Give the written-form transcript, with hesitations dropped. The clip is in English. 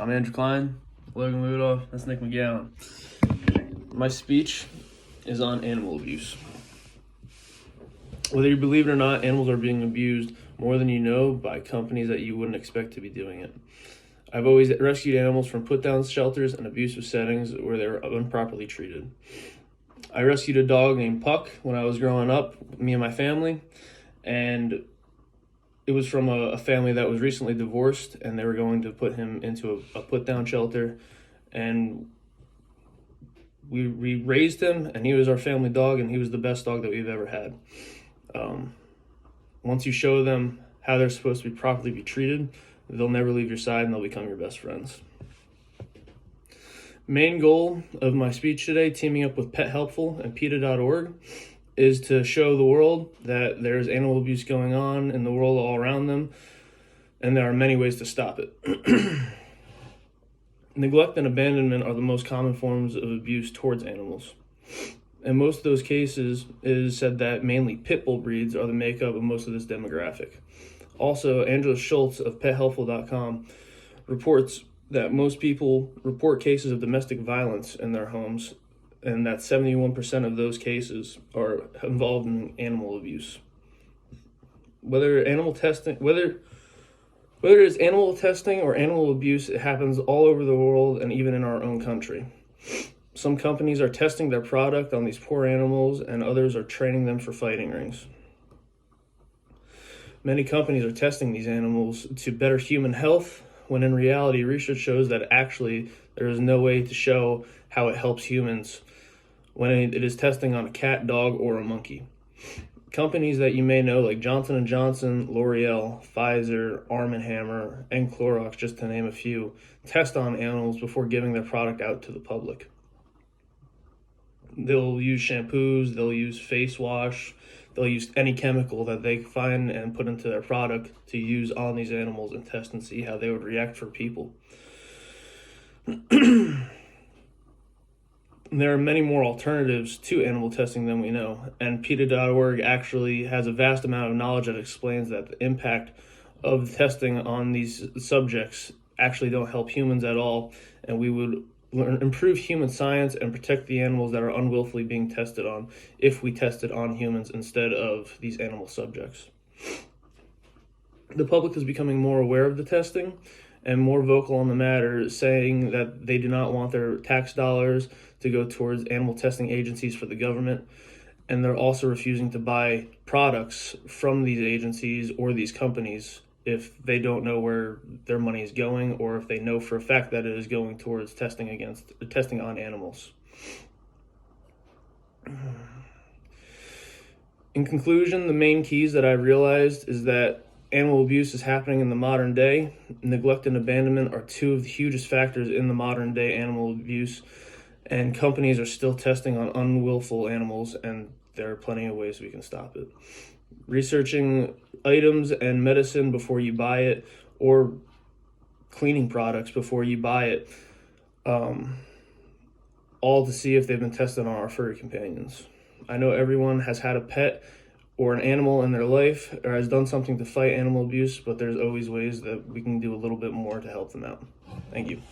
I'm Andrew Klein, Logan Ludoff, that's Nick McGowan. My speech is on animal abuse. Whether you believe it or not, animals are being abused more than you know by companies that you wouldn't expect to be doing it. I've always rescued animals from put-down shelters and abusive settings where they were improperly treated. I rescued a dog named Puck when I was growing up, me and my family, and it was from a family that was recently divorced, and they were going to put him into a put-down shelter, and we raised him, and he was our family dog, and he was the best dog that we've ever had. Once you show them how they're supposed to be properly be treated, they'll never leave your side, and they'll become your best friends. Main goal of my speech today, teaming up with Pet Helpful and PETA.org, is to show the world that there's animal abuse going on in the world all around them, and there are many ways to stop it. Neglect and abandonment are the most common forms of abuse towards animals. In most of those cases, it is said that mainly pit bull breeds are the makeup of most of this demographic. Also, Angela Schultz of PetHelpful.com reports that most people report cases of domestic violence in their homes, and that 71% of those cases are involved in animal abuse. Whether it's animal testing or animal abuse, it happens all over the world and even in our own country. Some companies are testing their product on these poor animals, and others are training them for fighting rings. Many companies are testing these animals to better human health, when in reality, research shows that actually there is no way to show how it helps humans when it is testing on a cat, dog, or a monkey. Companies that you may know, like Johnson & Johnson, L'Oreal, Pfizer, Arm & Hammer, and Clorox, just to name a few, test on animals before giving their product out to the public. They'll use shampoos, they'll use face wash, they'll use any chemical that they find and put into their product to use on these animals and test and see how they would react for people. There are many more alternatives to animal testing than we know, and PETA.org actually has a vast amount of knowledge that explains that the impact of testing on these subjects actually don't help humans at all, and we would improve human science and protect the animals that are unwillfully being tested on if we tested on humans instead of these animal subjects. The public is becoming more aware of the testing and more vocal on the matter, saying that they do not want their tax dollars to go towards animal testing agencies for the government, and they're also refusing to buy products from these agencies or these companies if they don't know where their money is going, or if they know for a fact that it is going towards testing on animals. In conclusion, the main keys that I realized is that animal abuse is happening in the modern day. Neglect and abandonment are two of the hugest factors in the modern day animal abuse, and companies are still testing on unwillful animals, and there are plenty of ways we can stop it. Researching items and medicine before you buy it, or cleaning products before you buy it, all to see if they've been tested on our furry companions. I know everyone has had a pet or an animal in their life or has done something to fight animal abuse, but there's always ways that we can do a little bit more to help them out. Thank you.